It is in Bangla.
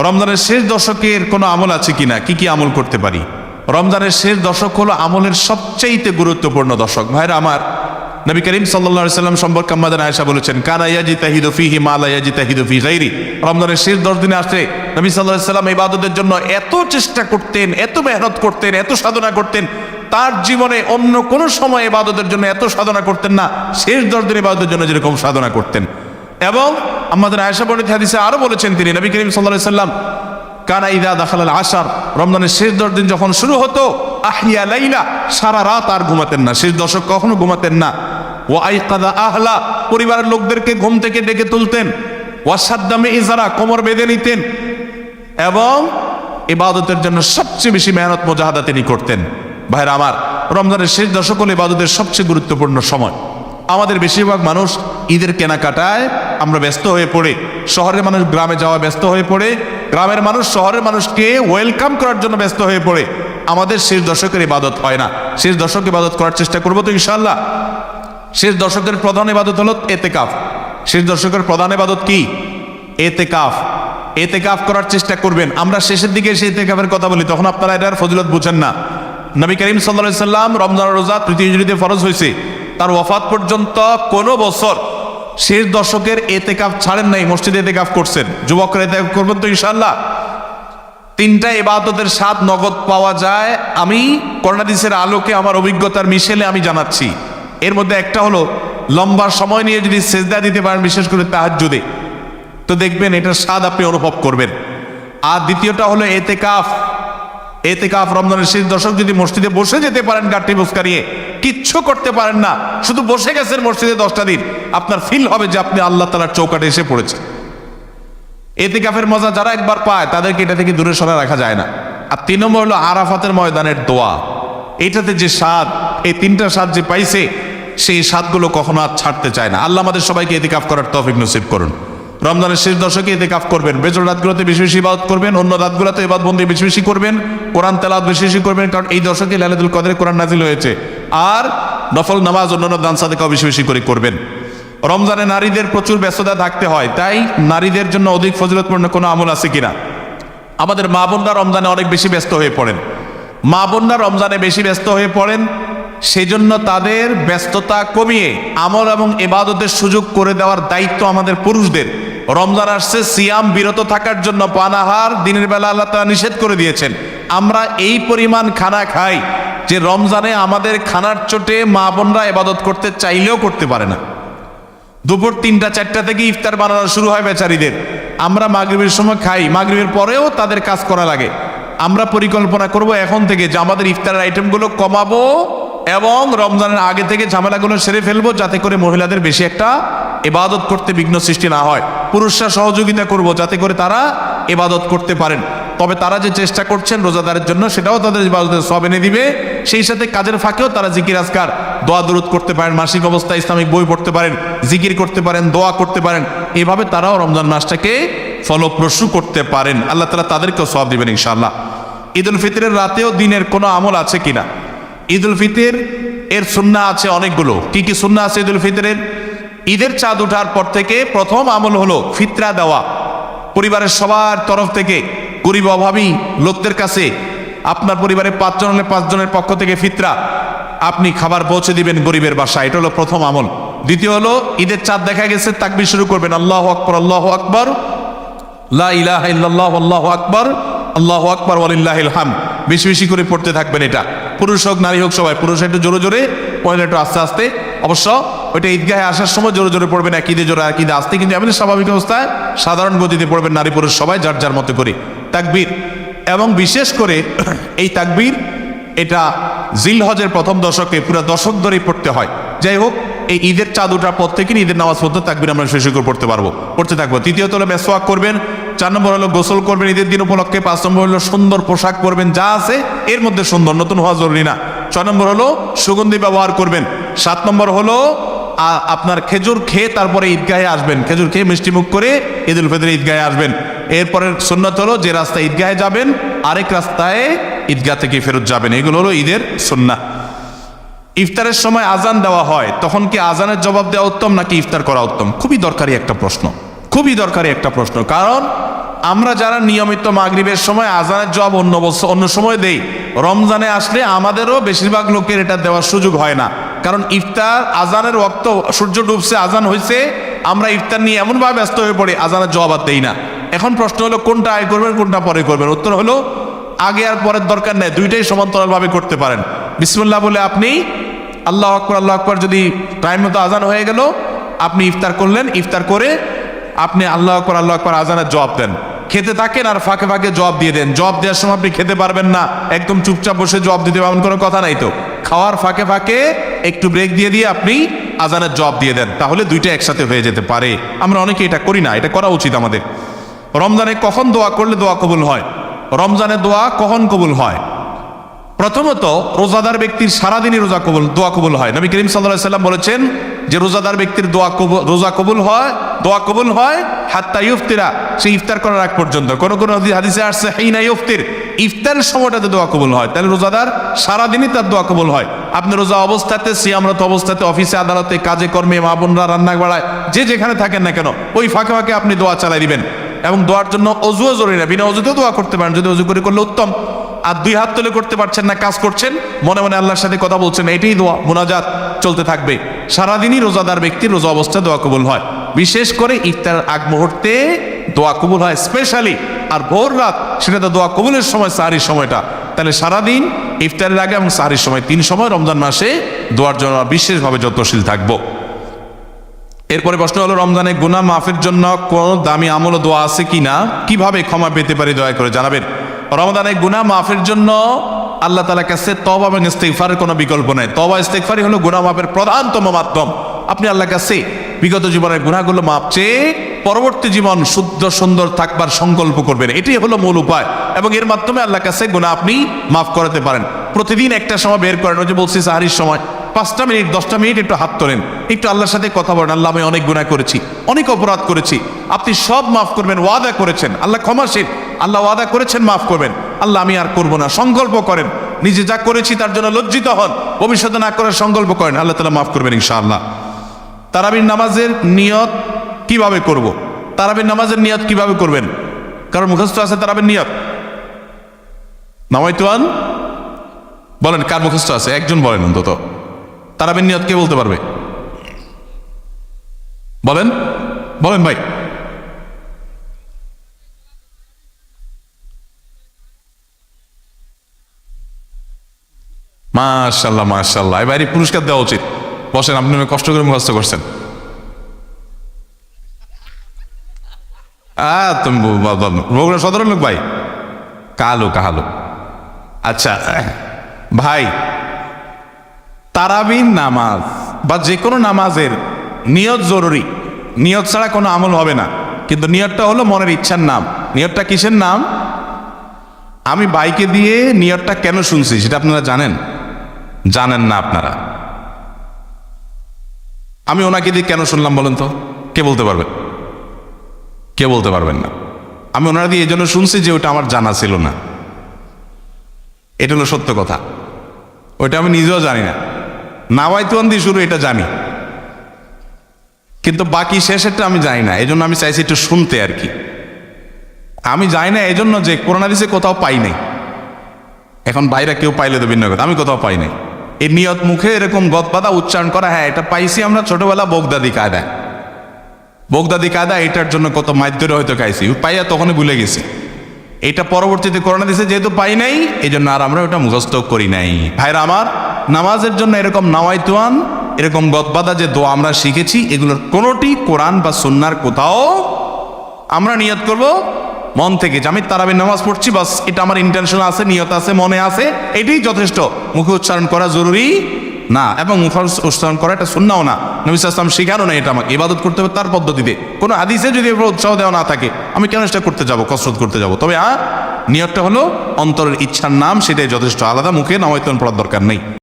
রমজানের শেষ দশকের কোনো আমল আছে কিনা, কি কি আমল করতে পারি? রমজানের শেষ দশক হলো আমলের সবচেয়ে গুরুত্বপূর্ণ দশক। ভাইরা আমার, নবী করিম সাল্লাল্লাহু আলাইহি সাল্লাম সম্পর্কে আম্মা আয়েশা বলেছেন, কানা ইয়াজিতাহিদু ফীহি মা লা ইয়াজিতাহিদু ফী গায়রি। রমজানের শেষ 10 দিনে আসলে নবী সাল্লাল্লাহু আলাইহি সাল্লাম ইবাদতের জন্য এত চেষ্টা করতেন, এত মেহনত করতেন, এত সাধনা করতেন, তার জীবনে অন্য কোনো সময় ইবাদতের জন্য এত সাধনা করতেন না, শেষ 10 দিন ইবাদতের জন্য যেরকম সাধনা করতেন। এবং আমাদের আয়েশা বর্ণিত হাদিসে আরো বলেছেন তিনি, নবী করিম সাল্লাল্লাহু আলাইহি সাল্লাম কানা ইযা দাখালাল আশার, রমজানের শেষ 10 দিন যখন শুরু হতো, আহিয়া লাইলা, সারা রাত আর ঘুমাতেন না, শেষ দশক কখনো ঘুমাতেন না। ওয়া আইকাযা আহলা, পরিবারের লোকদেরকে ঘুম থেকে ডেকে তুলতেন। ওয়া সাদ্দা মিযরা, কোমর বেঁধে নিতেন। এবং ইবাদতের জন্য সবচেয়ে বেশি মেহনত মুজাহাদা তিনি করতেন। ভাইরা আমার, রমজানের শেষ দশক হলো ইবাদতের সবচেয়ে গুরুত্বপূর্ণ সময়। আমাদের বেশিরভাগ মানুষ ঈদের কেনাকাটায় আমরা ব্যস্ত হয়ে পড়ে, শহরের মানুষ গ্রামে যাওয়া ব্যস্ত হয়ে পড়ে, গ্রামের মানুষ শহরের মানুষকে ওয়েলকাম করার জন্য ব্যস্ত হয়ে পড়ে। আমাদের শেষ দশকের ইবাদত হয় না। শেষ দশক ইবাদত করার চেষ্টা করবো তো ইনশাআল্লাহ। শেষ দশকের প্রধান ইবাদত হলো এতেকাফ। শেষ দশকের প্রধান ইবাদত কি? এতেকাফ। এতেকাফ করার চেষ্টা করবেন। আমরা শেষের দিকে সেই এতেকাফের কথা বলি, তখন আপনারা এটার ফজিলত বুঝেন না। নবী করিম সাল্লাল্লাহু আলাইহি সাল্লাম রমজান রোজা তৃতীয় হিজরিতে ফরজ হয়েছে, তার ওয়াফাত পর্যন্ত কোনো বছর শেষ দশকের এতেকাফ ছাড়েন নাই, মসজিদে এতেকাফ করছেন। যুবকরা এতেকাফ করবেন তো ইনশাআল্লাহ। 3টা ইবাদতের স্বাদ নগদ পাওয়া যায়, আমি কোরআন হাদিসের আলোকে আমার অভিজ্ঞতার মিশেলে আমি জানাচ্ছি। এর মধ্যে একটা হলো লম্বা সময় নিয়ে যদি সেজদা দিতে পারেন, বিশেষ করে তাহাজ্জুদে, তো দেখবেন এটার স্বাদ আপনি অনুভব করবেন। আর দ্বিতীয়টা হলো এতেকাফ। এতেকাফ রমজানের শেষ দশক যদি মসজিদে বসে যেতে পারেন, গাঁটটি মুস্কারিয়ে, কিচ্ছু করতে পারেন না, শুধু বসে গেছেন মসজিদে 10টা দিন, আপনার ফিল হবে যে আপনি আল্লাহ তাআলার চৌকাঠে এসে পড়েছেন। এতেকাফের মজা যারা একবার পায় তাদেরকে এটা থেকে দূরে সরে রাখা যায় না। আর 3 নম্বর হলো আরাফাতের ময়দানের দোয়া। এটাতে যে স্বাদ, এই 3টা স্বাদ যে পাইছে, সেই স্বাদগুলো কখনো আর ছাড়তে চায় না। আল্লাহ আমাদের সবাইকে এতেকাফ করার তৌফিক নসিব করুন। রমজানের শেষ দশকে এতেকাফ করবেন, বেজর রাতগুলোতে বেশি বেশি ইবাদত করবেন, অন্য রাতগুলোতে ইবাদতবন্দি বেশি বেশি করবেন, কোরআন তেলাওয়াত বেশি বেশি করবেন, কারণ এই দশকে লাইলাতুল কদরে কোরআন নাজিল হয়েছে। আর নফল নামাজ, অন্যান্য দান সাদেকাও বেশি বেশি করে করবেন। রমজানে নারীদের প্রচুর ব্যস্ততা থাকতে হয়, তাই নারীদের জন্য অধিক ফজিলতপূর্ণ কোনো আমল আছে কিনা? আমাদের মা বোনরা রমজানে অনেক বেশি ব্যস্ত হয়ে পড়েন। মা বোনরা রমজানে বেশি ব্যস্ত হয়ে পড়েন, সেই জন্য তাদের ব্যস্ততা কমিয়ে আমল এবং ইবাদতের সুযোগ করে দেওয়ার দায়িত্ব আমাদের পুরুষদের। রমজান আসছে, সিয়াম বিরত থাকার জন্য পানাহার দিনের বেলা আল্লাহ তাআলা নিষেধ করে দিয়েছেন। আমরা এই পরিমাণ খানা খাই যে রমজানে আমাদের খানার চোটে মা বোনরা ইবাদত করতে চাইলেও করতে পারে না। দুপুর 3টা 4টা থেকে ইফতার বানানো শুরু হয় বেচারীদের। আমরা মাগরিবের সময় খাই, মাগরিবের পরেও তাদের কাজ করা লাগে। আমরা পরিকল্পনা করব এখন থেকে যে আমাদের ইফতারের আইটেমগুলো কমাবো এবং রমজানের আগে থেকে ঝামেলাগুলো সেরে ফেলবো, যাতে করে মহিলাদের বেশি একটা ইবাদত করতে বিঘ্ন সৃষ্টি না হয়। পুরুষরা সহযোগিতা করব যাতে করে তারা ইবাদত করতে পারেন। তবে তারা যে চেষ্টা করছেন রোজাদারের জন্য, সেটাও তাদের ইবাদতের সওয়াব এনে দিবে। সেই সাথে কাজের ফাঁকেও তারা জিকির আজকার, দোয়া দুরূদ করতে পারেন, মাসিক অবস্থায় ইসলামিক বই পড়তে পারেন, জিকির করতে পারেন, দোয়া করতে পারেন। এভাবে তারাও রমজান মাসটাকে ফলপ্রসূ করতে পারেন। আল্লাহ তাআলা তাদেরকেও সওয়াব দিবেন ইনশাআল্লাহ। ঈদ উল ফিতরের রাতেও দিনের কোনো আমল আছে কিনা? ঈদ উল ফিতর এর সুন্নাহ আছে অনেকগুলো। কি কি সুন্নাহ আছে ঈদ উল ফিতরের? ঈদের চাঁদ ওঠার পর থেকে প্রথম আমল হলো ফিতরা দেওয়া। পরিবারের সবার তরফ থেকে গরিব অভাবী লোকদের কাছে, আপনার পরিবারে 5 জন হলে 5 জনের পক্ষ থেকে ফিতরা আপনি খাবার পৌঁছে দিবেন গরিবের বাসায়। এটা হলো প্রথম আমল। দ্বিতীয় হলো ঈদের চাঁদ দেখা গেছে, তাকবীর শুরু করবেন, আল্লাহু আকবার, আল্লাহু আকবার, লা ইলাহা ইল্লাল্লাহ, আল্লাহু আকবার, আল্লাহু আকবার, ওয়ালিল্লাহিল হামদ। বেশি বেশি করে পড়তে থাকবেন এটা। পুরুষ হোক নারী হোক সবাই, পুরুষ একটু জোরে জোরে, মহিলা একটু আস্তে আস্তে। অবশ্য ওইটা ঈদগাহে আসার সময় জোরে জোরে পড়বেন, একইদে জোরে একইদে আস্তে, কিন্তু এমনি স্বাভাবিক অবস্থায় সাধারণ গতিতে পড়বেন, নারী পুরুষ সবাই যার যার মতো করে তাকবীর। এবং বিশেষ করে এই তাকবীর এটা জিলহজের প্রথম দশকে পুরো দশক ধরেই পড়তে হয়। যাই হোক, এই ঈদের চাঁদ ওঠার পর থেকে ঈদের নামাজ পড়তে তাকবীর আমরা শেষ করে পড়তে থাকবো। তৃতীয়ত হলো মেসওয়াক করবেন। 4 নম্বর হলো গোসল করবেন ঈদের দিন উপলক্ষে। 5 নম্বর হলো সুন্দর পোশাক পরবেন, যা আছে এর মধ্যে সুন্দর, নতুন হওয়া জরুরি না। 6 নম্বর হলো সুগন্ধি ব্যবহার করবেন। 7 নম্বর হলো আপনার খেজুর খেয়ে তারপরে ঈদগাহে আসবেন, খেজুর খেয়ে মিষ্টি মুখ করে ঈদ উল ফিতরে ঈদগাহে আসবেন। এরপরের সুন্নাত হলো যে রাস্তায় ঈদগাহে যাবেন আরেক রাস্তায় ঈদগাহ থেকে ফেরত যাবেন। এগুলো হলো ঈদের সুন্নাহ। ইফতারের সময় আজান দেওয়া হয়, তখন কি আজানের জবাব দেওয়া উত্তম নাকি ইফতার করা উত্তম? খুবই দরকারি একটা প্রশ্ন, খুবই দরকারি একটা প্রশ্ন। কারণ আমরা যারা নিয়মিত মাগরিবের সময় আজানের জবাব অন্য সময় দেই, রমজানে আসলে আমাদেরও বেশিরভাগ লোকের এটা দেওয়ার সুযোগ হয় না। কারণ ইফতার আজানের ওয়াক্ত, সূর্য ডুবছে, আজান হয়েছে, আমরা ইফতার নিয়ে এমনভাবে ব্যস্ত হয়ে পড়ি আজানের জবাব আর দেই না। এখন প্রশ্ন হলো কোনটা আগে করবেন, কোনটা পরে করবেন? উত্তর হলো আগে আর পরের দরকার নেই, দুইটাই সমান্তরালভাবে করতে পারেন। বিসমিল্লাহ বলে আপনি আল্লাহু আকবার আল্লাহু আকবার, যদি টাইম মতো আজান হয়ে গেল আপনি ইফতার করলেন, ইফতার করে আপনি আল্লাহু আকবার আজানের জবাব দেন, খেতে থাকেন আর ফাঁকে ফাঁকে জবাব দিয়ে দেন। জবাব দেওয়ার সময় আপনি খেতে পারবেন না, একদম চুপচাপ বসে জবাব দিতে পারবেন, কোনো কথা নাই তো। খাওয়ার ফাঁকে ফাঁকে একটু ব্রেক দিয়ে দিয়ে আপনি আজানের জবাব দিয়ে দেন, তাহলে দুইটা একসাথে হয়ে যেতে পারে। আমরা অনেকে এটা করি না, এটা করা উচিত আমাদের। রমজানে কখন দোয়া করলে দোয়া কবুল হয়? রমজানে দোয়া কখন কবুল হয়? প্রথমত রোজাদার ব্যক্তির সারাদিনই দোয়া কবুল হয়। নবী করিম সাল্লাল্লাহু আলাইহি ওয়াসাল্লাম বলেছেন যে রোজাদার ব্যক্তির দোয়া কবুল হয় হাত্তা ইফতিরা, সে ইফতার করার আগ পর্যন্ত। কোন হাদিসে আসছে হিনা ইফতির, ইফতারের সময়টাতে দোয়া কবুল হয়। তাহলে রোজাদার সারাদিনই তার দোয়া কবুল হয়। আপনি রোজা অবস্থাতে, সিয়ামরত অবস্থাতে, অফিসে আদালতে, কাজে কর্মে, মা বোনরা রান্না বাড়ায়, যে যেখানে থাকেন না কেন, ওই ফাঁকে ফাঁকে আপনি দোয়া চালাই দিবেন। এবং দোয়ার জন্য অজুও জরুরি না, বিনা অজুতেও দোয়া করতে পারেন, যদি অজু করে করলে উত্তম। আর দুই হাত তুলে করতে পারছেন না, কাজ করছেন, মনে মনে আল্লাহর সাথে কথা বলছেন, এটাই দোয়া, মুনাজাত চলতে থাকবে। সারাদিনই রোজাদার ব্যক্তির রোজা অবস্থায় দোয়া কবুল হয়। বিশেষ করে ইফতার আগ মুহূর্তে দোয়া কবুল হয় স্পেশালি। আর ভোর রাত, সেটা তো দোয়া কবুলের সময়, সাহারির সময়টা। তাহলে সারাদিন ইফতারের আগে এবং সাহারির সময়, 3 সময় রমজান মাসে দোয়ার জন্য বিশেষভাবে যত্নশীল থাকবো। এরপরে প্রশ্ন হলো, রমজানে গুনাহ মাফের জন্য কোন দামি আমল ও দোয়া আছে কিনা, কিভাবে ক্ষমা পেতে পারি দয়া করে জানাবেন। রমজানে গুনাহ মাফের জন্য আল্লাহ তাআলার কাছে তওবা এবং ইস্তিগফারের কোনো বিকল্প নেই। তওবা ইস্তিগফারই হলো গুনাহ মাফের প্রধানতম মাধ্যম। আপনি আল্লাহর কাছে বিগত জীবনের গুনাহগুলো মাপ চেয়ে পরবর্তী জীবন শুদ্ধ সুন্দর থাকবার সংকল্প করবেন, এটাই হলো মূল উপায়। এবং এর মাধ্যমে আল্লাহর কাছে গুনাহ আপনি মাফ করাতে পারেন। প্রতিদিন একটা সময় বের করেন, ওই যে বলছি সাহারির সময় 5টা মিনিট 10টা মিনিট একটু হাত তোলেন, একটু আল্লাহর সাথে কথা বলেন, আল্লাহ আমি অনেক গুনাহ করেছি, অনেক অপরাধ করেছি, আপনি সব মাফ করবেন, ওয়াদা করেছেন, আল্লাহ ক্ষমাশীল, আল্লাহ ওয়াদা করেছেন মাফ করবেন, আল্লাহ আমি আর করবো না, সংকল্প করেন, নিজে যা করেছি তার জন্য লজ্জিত হন, ভবিষ্যতে না করার সংকল্প করেন, আল্লাহ তাআলা মাফ করবেন ইনশাআল্লাহ। তারাবির নামাজের নিয়ত কিভাবে করব? তারাবির নামাজের নিয়ত কিভাবে করবেন? কারণ মুখস্থ আছে তারাবির নিয়ত? নাওয়াইতুয়ান বলেন, কার মুখস্থ আছে? একজন বলেন অন্তত। তারাবির নিয়ত কে বলতে পারবে? বলেন বলেন ভাই। মাশাআল্লাহ মাশাআল্লাহ, এবারে পুরস্কার দেওয়া উচিত। বসেন, আপনি কষ্ট করে মুখস্থ করছেন। তুমি বগুড়া সদরের লোক ভাই? কালো। আচ্ছা ভাই, তারাবির নামাজ বা যে কোনো নামাজের নিয়ত জরুরি। নিয়ত ছাড়া কোনো আমল হবে না। কিন্তু নিয়তটা হলো মনের ইচ্ছার নাম। নিয়তটা কিসের নাম? আমি ভাইকে দিয়ে নিয়তটা কেন শুনছি সেটা আপনারা জানেন? জানেন না আপনারা? আমি ওনাকে দিয়ে কেন শুনলাম বলেন তো? কে বলতে পারবেন? কে বলতে পারবেন না? আমি ওনারা দিয়ে এই জন্য শুনছি যে ওটা আমার জানা ছিল না। এটা হলো সত্য কথা। ওইটা আমি নিজেও জানি না। নাওয়াইতুয়ান দিয়ে শুরু, এটা জানি, কিন্তু বাকি শেষেরটা আমি জানি না। এই জন্য আমি চাইছি একটু শুনতে আর কি। আমি জানি না এই জন্য যে কোরআন হাদিসে কোথাও পাই নাই। এখন বাইরে কেউ পাইলে তো ভিন্ন কথা, আমি কোথাও পাই নাই। এই নিয়ত মুখে এরকম গদবাদা উচ্চারণ করা, হ্যাঁ এটা পাইছি আমরা ছোটবেলা বগদাদি কায়দা। এটার জন্য কত মাইর ধরে হয়তো খাইছি, পাইয়া তখনই ভুলে গেছি। এটা পরবর্তীতে করোনা দিছে, যেহেতু পাই নাই এই জন্য আর আমরা ওটা মুখস্থ করি নাই। ভাইরা আমার, নামাজের জন্য এরকম নাওয়াইতুয়ান, এরকম গদবাদা যে দোয়া আমরা শিখেছি, এগুলোর কোনোটি কোরআন বা সুন্নাহর কোথাও আমরা নিয়ত করব মন থেকে যে আমি তারাবির নামাজ পড়ছি, বাস এটা আমার ইন্টেনশন আছে, নিয়ত আছে, মনে আছে, এটাই যথেষ্ট। মুখে উচ্চারণ করা জরুরি না, এবং মুখে উচ্চারণ করা এটা সুন্নাহও না। নবী সাল্লাল্লাহু আলাইহি ওয়াসাল্লাম শিখানো না এটা আমাকে। ইবাদত করতে হবে তার পদ্ধতিতে। কোনো হাদিসে যদি উৎসাহ দেওয়া না থাকে, আমি কেন সেটা করতে যাব, কসরত করতে যাব? তবে নিয়তটা হলো অন্তরের ইচ্ছার নাম, সেটাই যথেষ্ট। আলাদা মুখে নাওয়াইতুয়ান পড়ার দরকার নেই।